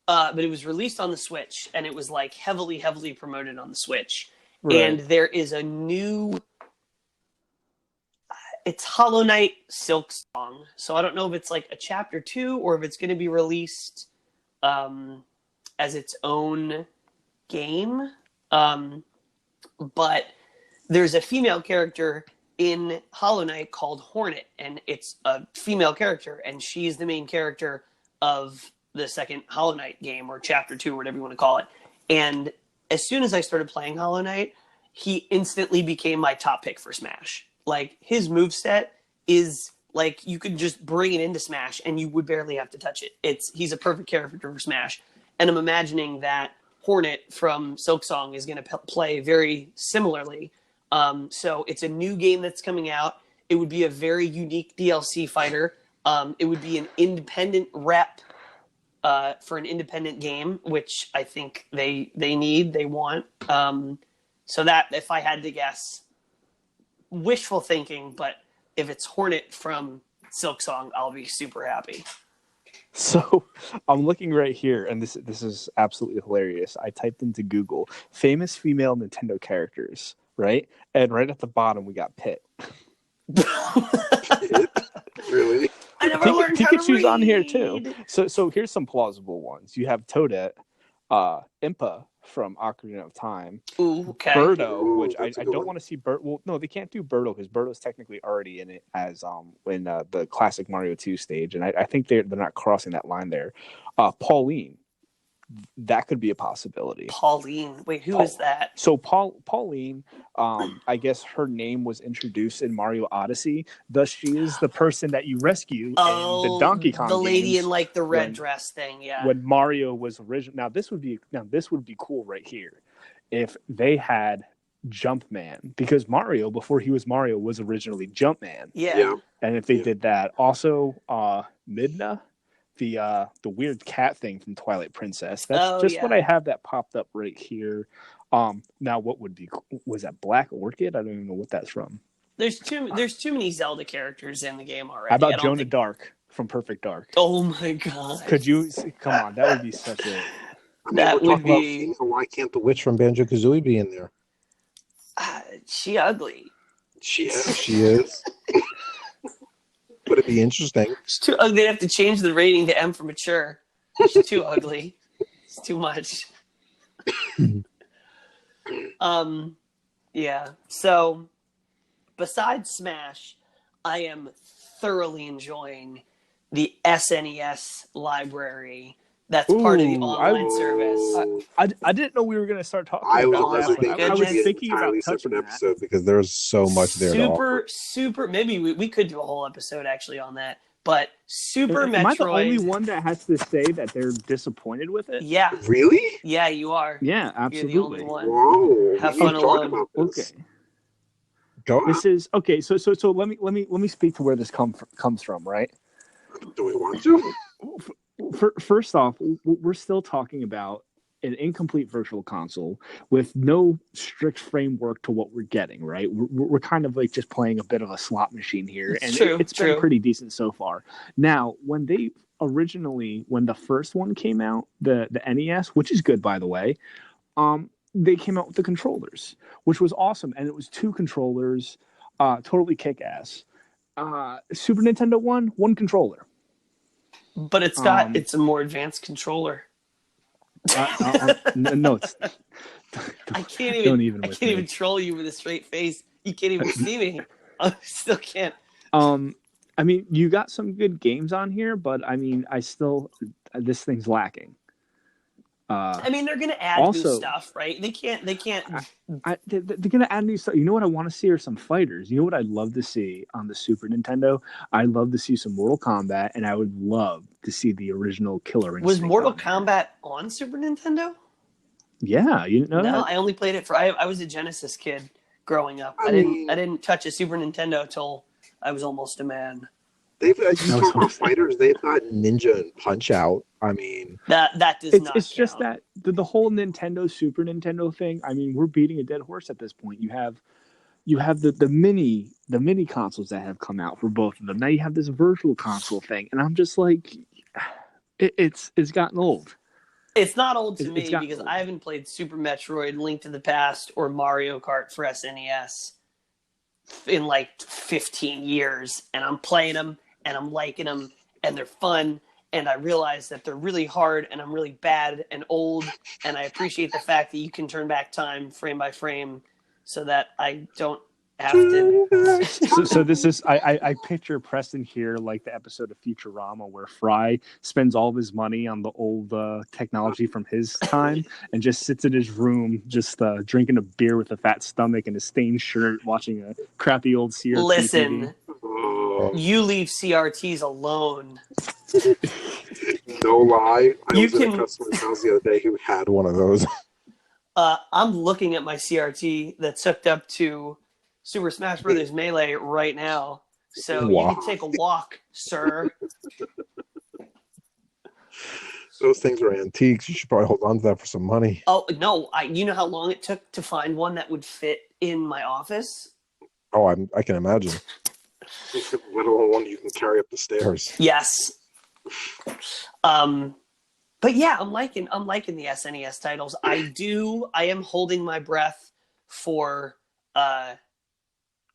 But it was released on the Switch, and it was like heavily promoted on the Switch. Right. And there is a new. It's Hollow Knight Silk Song, so I don't know if it's like a chapter 2 or if it's going to be released as its own game. But there's a female character in Hollow Knight called Hornet, and it's a female character, and she's the main character of the second Hollow Knight game, or chapter 2, or whatever you want to call it. And as soon as I started playing Hollow Knight, he instantly became my top pick for Smash. Like, his moveset is like, you could just bring it into Smash and you would barely have to touch it. He's a perfect character for Smash. And I'm imagining that Hornet from Silksong is going to play very similarly. So it's a new game that's coming out. It would be a very unique DLC fighter. It would be an independent rep for an independent game, which I think they want. So that, if I had to guess, wishful thinking, but if it's Hornet from Silksong, I'll be super happy. So I'm looking right here, and this is absolutely hilarious. I typed into Google famous female Nintendo characters, right? And right at the bottom we got Pit. Really? I never learned how to Pikachu's read. on here too. So here's some plausible ones. You have Toadette, Impa from Ocarina of Time, Ooh, okay. Birdo, which I that's a good don't one. want to see. Well, no, they can't do Birdo because Birdo's technically already in it as in the classic Mario 2 stage, and I think they're not crossing that line there. Pauline, that could be a possibility. Pauline. Wait, who is that? So Pauline, I guess her name was introduced in Mario Odyssey. Thus, she is the person that you rescue in the Donkey Kong the lady games in like the red when- dress thing. Yeah. when Mario was original. Now this would be cool right here if they had Jumpman, because Mario, before he was Mario, was originally Jumpman. Yeah. And if they did that, also Midna, the weird cat thing from Twilight Princess. That's what I have that popped up right here. Now what would be, was that Black Orchid? I don't even know what that's from. There's too many Zelda characters in the game already. How about Joan of Dark from Perfect Dark? Oh my god. Could you come on? That would be such a. That we're would talking about be. female, why can't the witch from Banjo-Kazooie be in there? She ugly. She is. Would it be interesting? She's too ugly. They'd have to change the rating to M for mature. She's too ugly. It's too much. Yeah. So, besides Smash, I am thoroughly enjoying the SNES library. That's part of the online service. I didn't know we were going to start talking I about was that. thinking I was it's thinking about entirely touching separate that. episode because there's so much there. to offer. Super. Maybe we could do a whole episode actually on that. But Super Am Metroid. I the only one that has to say that they're disappointed with it? Yeah. Really? Yeah, you are. Yeah, You're the only absolutely. one. Whoa! Have we fun need to talk alone. about Okay. this. Go on. This is okay. So let me speak to where this comes from, right? Do we want to? First off, we're still talking about an incomplete virtual console with no strict framework to what we're getting, right? We're kind of like just playing a bit of a slot machine here, and it's been pretty decent so far. Now, when the first one came out, the NES, which is good by the way, they came out with the controllers, which was awesome, and it was 2 controllers, totally kick-ass. Super Nintendo one controller. But it's it's a more advanced controller. No, it's. I can't even troll you with a straight face. You can't even see me. I still can't. I mean, you got some good games on here, but I mean, this thing's lacking. I mean, they're gonna add new stuff, right? They can't. They're gonna add new stuff. You know what I want to see are some fighters. You know what I'd love to see on the Super Nintendo? I'd love to see some Mortal Kombat, and I would love to see the original Killer Instinct. Was Mortal Kombat on Super Nintendo? Yeah, you didn't know that? No, I only played it for. I was a Genesis kid growing up. I didn't touch a Super Nintendo till I was almost a man. They've got you talk about fighters. They've got Ninja and Punch Out. I mean, that does not. It's just count. that the whole Nintendo Super Nintendo thing. I mean, we're beating a dead horse at this point. You have the mini consoles that have come out for both of them. Now you have this virtual console thing, and I'm just like, it's gotten old. It's not old to me gotten because old. I haven't played Super Metroid, Link to the Past, or Mario Kart for SNES in like 15 years, and I'm playing them and I'm liking them and they're fun, and I realize that they're really hard and I'm really bad and old, and I appreciate the fact that you can turn back time frame by frame so that I don't have to. So this is I picture Preston here like the episode of Futurama where Fry spends all of his money on the old technology from his time and just sits in his room just drinking a beer with a fat stomach and a stained shirt watching a crappy old CRT Listen, TV. you leave CRTs alone. no lie. I You was in can- a customer's house the other day who had one of those. I'm looking at my CRT that's hooked up to Super Smash Brothers Melee right now. So Wow. you can take a walk, sir. Those things are antiques. You should probably hold on to that for some money. Oh, no. You know how long it took to find one that would fit in my office? Oh, I can imagine. Let alone one you can carry up the stairs. Yes. But yeah, I'm liking the SNES titles. I am holding my breath for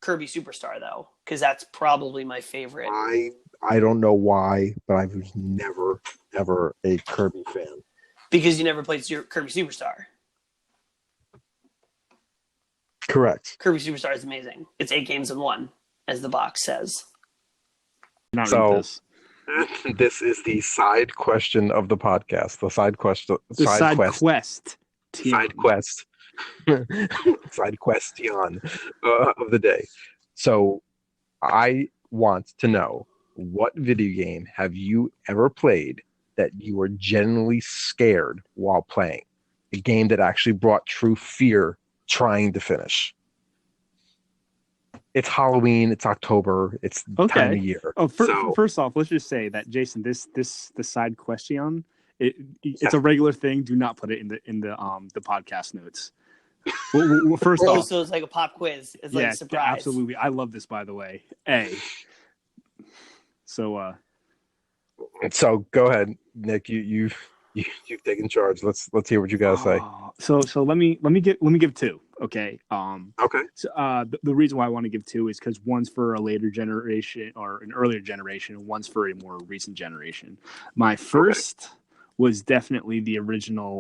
Kirby Superstar though, because that's probably my favorite. I don't know why, but I was never ever a Kirby fan. Because you never played Kirby Superstar. Correct. Kirby Superstar is amazing. It's 8 games in 1, as the box says. Not So- read this. This is the side question of the podcast. The side question. The side quest. quest. Side quest. Side question of the day. So I want to know, what video game have you ever played that you were genuinely scared while playing? A game that actually brought true fear trying to finish. It's Halloween. It's October. It's the time of year. Oh, first off, let's just say that Jason, the side question, it's a regular thing. Do not put it in the podcast notes. Well, first off, So it's like a pop quiz. It's like a surprise. Absolutely. I love this, by the way. So go ahead, Nick. You've taken charge. Let's hear what you gotta say. So let me give 2. Okay. Okay. So the reason why I want to give 2 is because one's for a later generation or an earlier generation, and one's for a more recent generation. My first was definitely the original.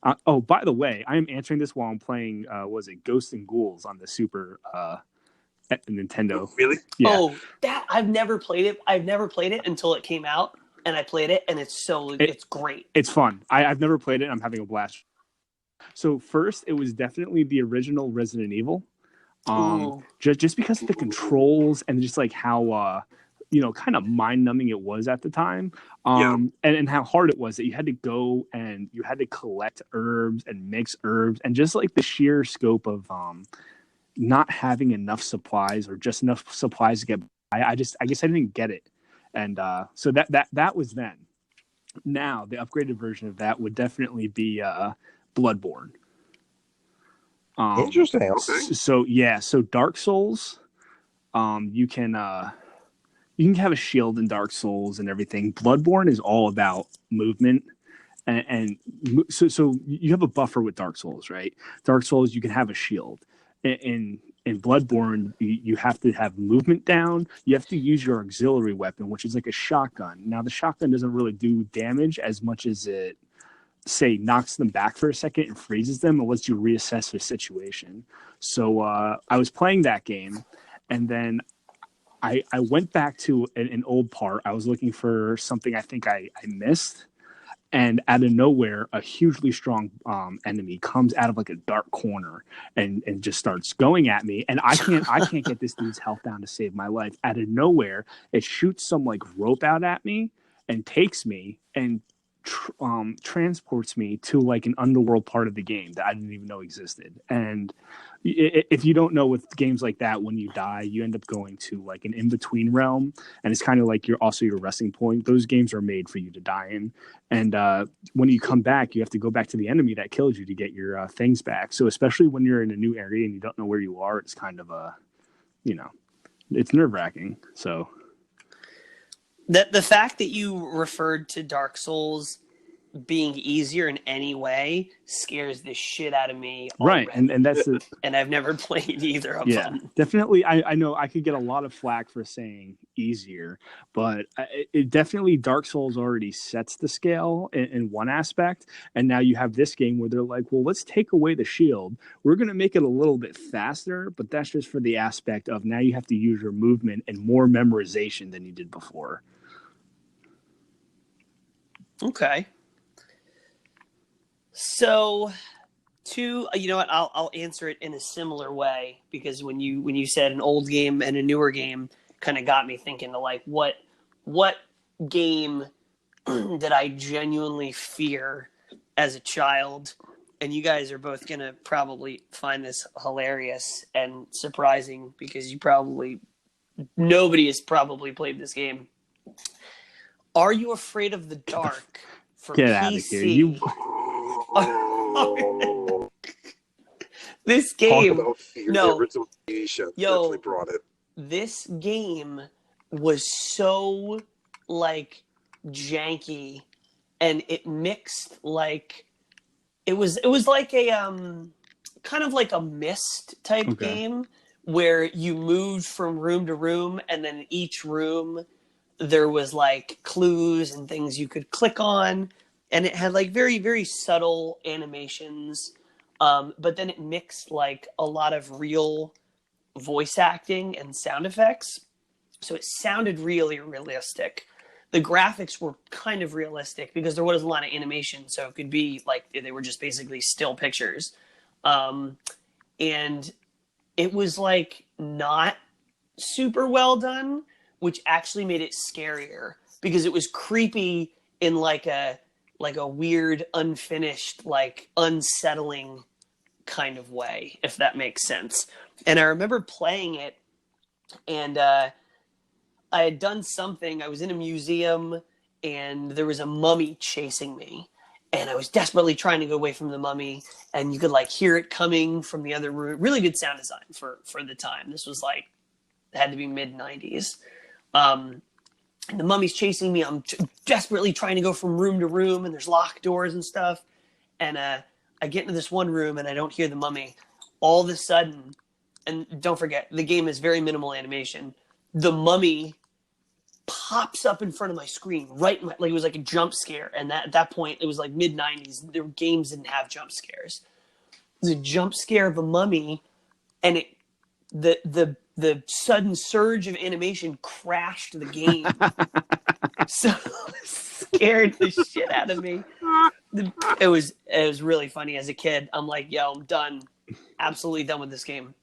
By the way, I am answering this while I'm playing. Was it Ghosts and Ghouls on the Super Nintendo? Really? Yeah. Oh, that I've never played it. I've never played it until it came out, and I played it, and it's great. It's fun. I've never played it. I'm having a blast. So first, it was definitely the original Resident Evil. Just because of the controls and just like how kind of mind-numbing it was at the time, and how hard it was that you had to go and you had to collect herbs and mix herbs, and just like the sheer scope of not having enough supplies or just enough supplies to get by. I guess I didn't get it, and so that was then. Now the upgraded version of that would definitely be Bloodborne. Interesting. Okay. So Dark Souls, you can have a shield in Dark Souls and everything. Bloodborne is all about movement, and so you have a buffer with Dark Souls, right? Dark Souls, you can have a shield. In Bloodborne, you have to have movement down. You have to use your auxiliary weapon, which is like a shotgun. Now, the shotgun doesn't really do damage as much as it, say, knocks them back for a second and freezes them and lets you reassess the situation. So I was playing that game, and then I went back to an old part. I was looking for something I think I missed, and out of nowhere, a hugely strong enemy comes out of like a dark corner and just starts going at me. And I can't get this dude's health down to save my life. Out of nowhere, it shoots some like rope out at me and takes me and transports me to like an underworld part of the game that I didn't even know existed. And if you don't know, with games like that, when you die, you end up going to like an in-between realm, and it's kind of like your resting point. Those games are made for you to die in, and when you come back, you have to go back to the enemy that killed you to get your things back. So especially when you're in a new area and you don't know where you are, it's kind of it's nerve-wracking. So the fact that you referred to Dark Souls being easier in any way scares the shit out of me already. Right, and that's and I've never played either of them. Definitely. I know I could get a lot of flack for saying easier, but it definitely, Dark Souls already sets the scale in one aspect, and now you have this game where they're like, well, let's take away the shield, we're going to make it a little bit faster, but that's just for the aspect of now you have to use your movement and more memorization than you did before. Okay. So, you know what? I'll answer it in a similar way, because when you said an old game and a newer game, kind of got me thinking to like what game did I genuinely fear as a child? And you guys are both gonna probably find this hilarious and surprising, because nobody has probably played this game. Are you afraid of the dark for Get PC? out of here! This game, Talk about fear. no, The original TV show yo, definitely brought it. this game was so like janky, and it mixed like it was like a kind of like a Myst type game where you moved from room to room, and then in each room there was like clues and things you could click on, and it had like very, very subtle animations. But then it mixed like a lot of real voice acting and sound effects. So it sounded really realistic. The graphics were kind of realistic because there was a lot of animation. So it could be like they were just basically still pictures. And it was like not super well done, which actually made it scarier because it was creepy in like a weird, unfinished, like unsettling kind of way, if that makes sense. And I remember playing it, and I had done something. I was in a museum, and there was a mummy chasing me, and I was desperately trying to go away from the mummy, and you could like hear it coming from the other room. Really good sound design for the time. This was like, it had to be mid-90s. And the mummy's chasing me. I'm desperately trying to go from room to room, and there's locked doors and stuff. And I get into this one room, and I don't hear the mummy. All of a sudden, and don't forget, the game is very minimal animation. The mummy pops up in front of my screen, like it was like a jump scare. And at that point, it was like mid-90s. Their games didn't have jump scares. It was a jump scare of a mummy, and the sudden surge of animation crashed the game. So it scared the shit out of me. It was really funny as a kid. I'm like, yo, I'm done. Absolutely done with this game.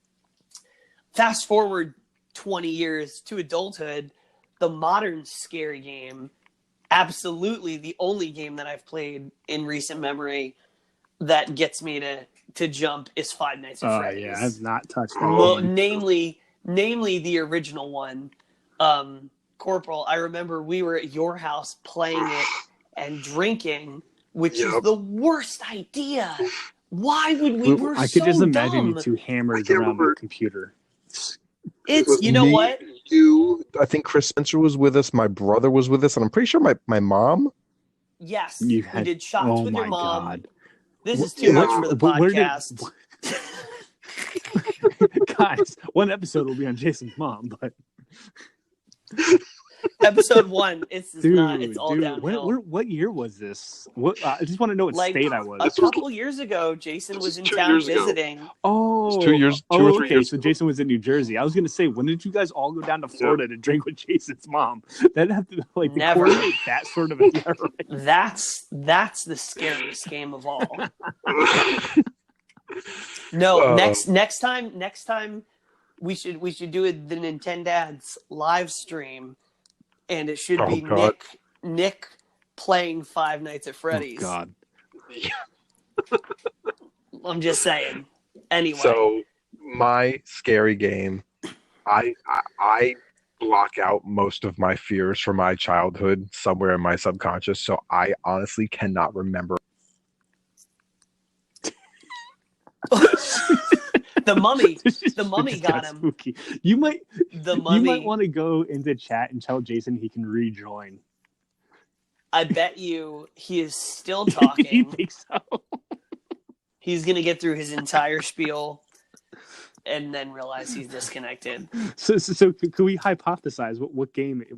Fast forward 20 years to adulthood, the modern scary game, absolutely the only game that I've played in recent memory that gets me to jump is Five Nights at Freddy's. Yeah, I've not touched that game. Namely the original one. Corporal, I remember we were at your house playing it and drinking, which is the worst idea. Why would we? We're I could so just imagine dumb. you two hammered around the computer. It's, you know what? I think Chris Spencer was with us. My brother was with us, and I'm pretty sure my mom. Yes, we did shots with your mom. God. This is too much for the podcast. Guys, one episode will be on Jason's mom, but episode 1, it's all downhill. What year was this? I just want to know what state I was. A couple years ago, Jason was in town visiting. Oh, 2 years, 2 or 3 years. So Jason was in New Jersey. I was going to say, when did you guys all go down to Florida to drink with Jason's mom? That'd have to like Never. Coordinate that sort of a That's the scariest game of all. No, next time we should do the Nintendads live stream, and it should be God. Nick playing Five Nights at Freddy's. Oh, God. I'm just saying. Anyway. So my scary game, I block out most of my fears from my childhood somewhere in my subconscious. So I honestly cannot remember. The Mummy. It The Mummy just got him. Spooky. You might Mummy. want to go into chat and tell Jason he can rejoin. I bet you he is still You talking. think so? He's going to get through his entire spiel and then realize he's disconnected. So could we hypothesize what game it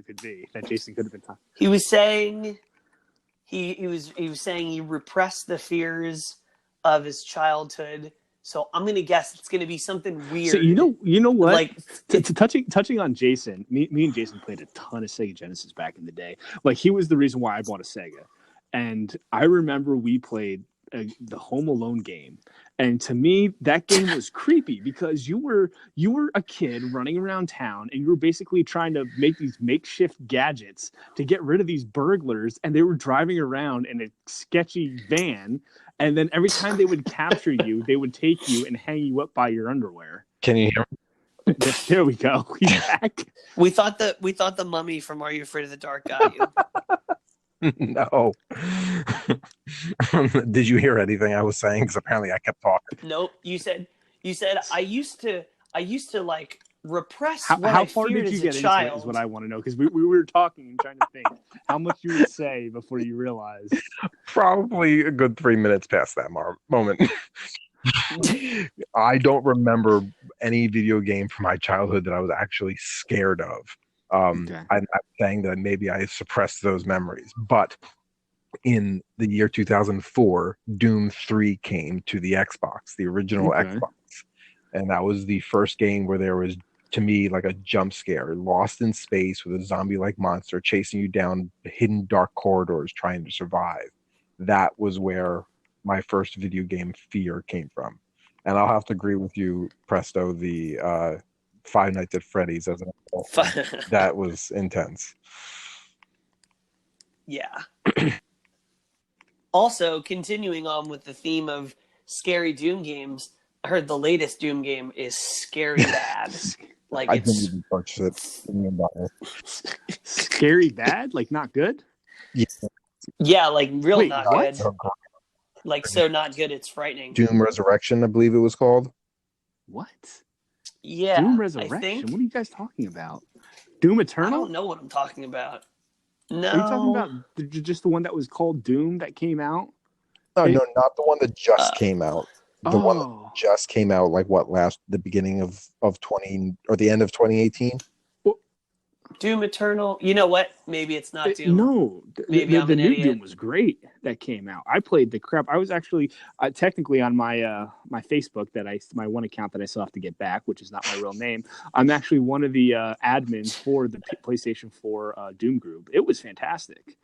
could be that Jason could have been talking? He was saying he was saying he repressed the fears of his childhood. So I'm gonna guess it's gonna be something weird. So you know what? Like touching on Jason, me and Jason played a ton of Sega Genesis back in the day. Like he was the reason why I bought a Sega, and I remember we played the Home Alone game, and to me that game was creepy because you were a kid running around town and you were basically trying to make these makeshift gadgets to get rid of these burglars, and they were driving around in a sketchy van. And then every time they would capture you, they would take you and hang you up by your underwear. Can you hear me? There we go. He's back. we thought the Mummy from Are You Afraid of the Dark got you. No. Did you hear anything I was saying? Because apparently I kept talking. Nope. You said I used to like repress How I far feared did you as get a into child. it is what I want to know. Because we were talking and trying to think how much you would say before you realized. Probably a good 3 minutes past that moment. I don't remember any video game from my childhood that I was actually scared of. Okay. I'm saying that maybe I suppressed those memories. But in the year 2004, Doom 3 came to the Xbox, the original Xbox. And that was the first game where there was, to me, like a jump scare, lost in space with a zombie-like monster chasing you down hidden dark corridors trying to survive. That was where my first video game fear came from. And I'll have to agree with you, Presto, the Five Nights at Freddy's as an adult. That was intense. Yeah. Also, continuing on with the theme of scary Doom games, I heard the latest Doom game is scary bad. Like I didn't even purchase it. Scary bad? Like not good? Yeah, like real Wait, not what? good. Like so not good it's frightening. Doom Resurrection, I believe it was called. What? Yeah. Doom I Resurrection? think. What are you guys talking about? Doom Eternal? I don't know what I'm talking about. No. Are you talking about just the one that was called Doom that came out? No, not the one that just came out. The one that just came out, like the beginning of 20 or the end of 2018. Doom Eternal. You know what? Maybe it's not Doom. No, Maybe I'm the an new idiot. Doom was great that came out. I played the crap. I was actually technically on my my Facebook my one account that I still have to get back, which is not my real name. I'm actually one of the admins for the PlayStation 4 Doom group. It was fantastic.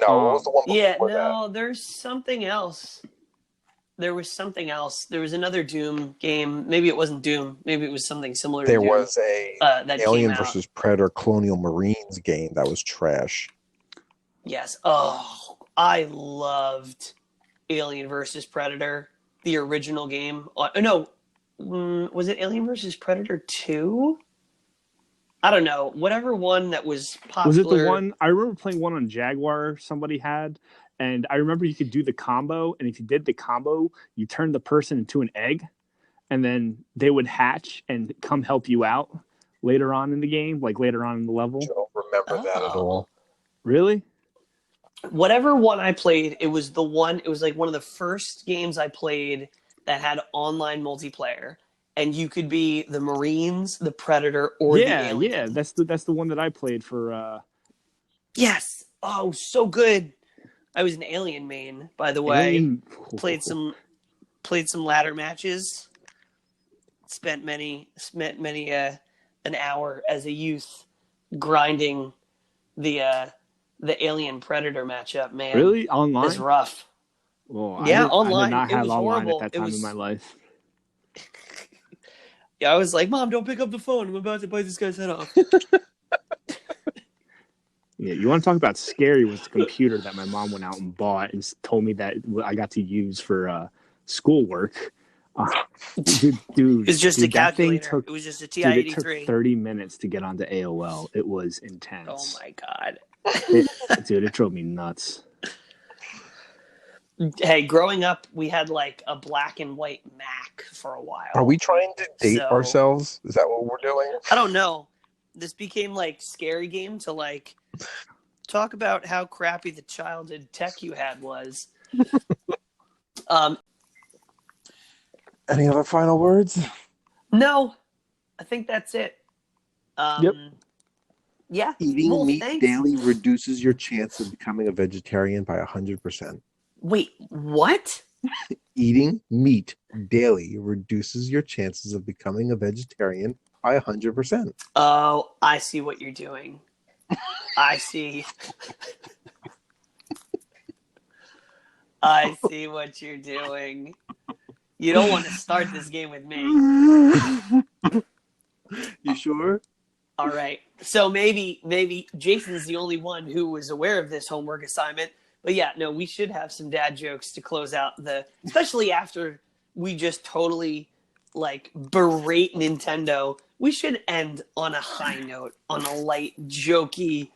No, what was the one before no, there's something else. There was something else. There was another Doom game. Maybe it wasn't Doom. Maybe it was something similar to There Doom. was a that Alien came out. versus Predator Colonial Marines game that was trash. Yes. Oh, I loved Alien versus Predator, the original game. No, was it Alien versus Predator 2? I don't know. Whatever one that was popular. Was it the one? I remember playing one on Jaguar somebody had, and I remember you could do the combo, and if you did the combo, you turned the person into an egg, and then they would hatch and come help you out later on in the game, like later on in the level. I don't remember that at all. Really? Whatever one I played, it was like one of the first games I played that had online multiplayer. And you could be the Marines, the Predator, or the Alien. Yeah, that's the one that I played for. Yes. Oh, so good. I was an Alien main, by the way. Played some ladder matches. Spent many an hour as a youth grinding the Alien Predator matchup. Man, Really? Online? It's rough. Well, Yeah, I did online. not It have was online horrible. at that time in my life. Yeah, I was like, Mom, don't pick up the phone. I'm about to bite this guy's head off. Yeah, you want to talk about scary was the computer that my mom went out and bought and told me that I got to use for schoolwork. Dude, It's just a that thing calculator. took, It was just a it took TI-83. 30 minutes to get onto AOL. It was Oh intense. my god. Dude, it drove me nuts. Hey, growing up, we had like a black and white Mac for a while. Are we trying to date So- ourselves? Is that what we're doing? I don't know. This became like scary game to like talk about how crappy the childhood tech you had was. Any other final words? No, I think that's it. Yep. Yeah. Eating Well, meat thanks. daily reduces your chance of becoming a vegetarian by 100%. Wait, what? Eating meat daily reduces your chances of becoming a vegetarian by 100%. Oh, I see what you're doing. I see. I see what you're doing. You don't want to start this game with me. You sure? All right. So maybe Jason's the only one who was aware of this homework assignment. But yeah, no, we should have some dad jokes to close out especially after we just totally like berate Nintendo. We should end on a high note, on a light, jokey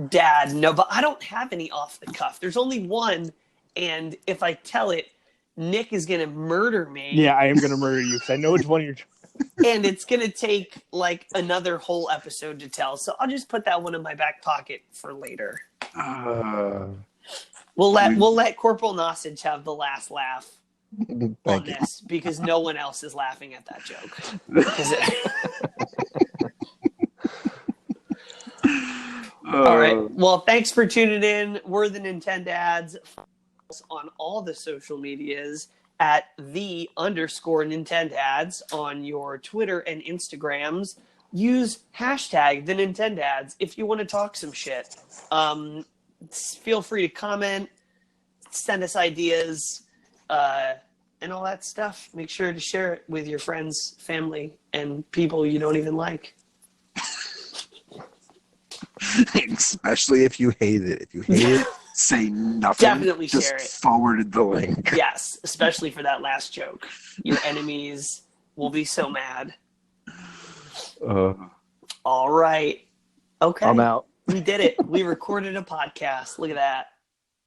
dad. No, but I don't have any off the cuff. There's only one. And if I tell it, Nick is going to murder me. Yeah, I am going to murder you because I know which one you're... And it's going to take like another whole episode to tell. So I'll just put that one in my back pocket for later. We'll let Corporal Nosage have the last laugh on this because no one else is laughing at that joke. All right. Well, thanks for tuning in. We're the Nintendads. Follow us on all the social medias at _Nintendads on your Twitter and Instagrams. Use hashtag the Nintendads if you want to talk some shit. Feel free to comment, send us ideas, and all that stuff. Make sure to share it with your friends, family, and people you don't even like. Especially if you hate it. If you hate it, say nothing. Definitely just share it. Forwarded the link. Yes, especially for that last joke. Your enemies will be so mad. All right. Okay. I'm out. We did it. We recorded a podcast. Look at that.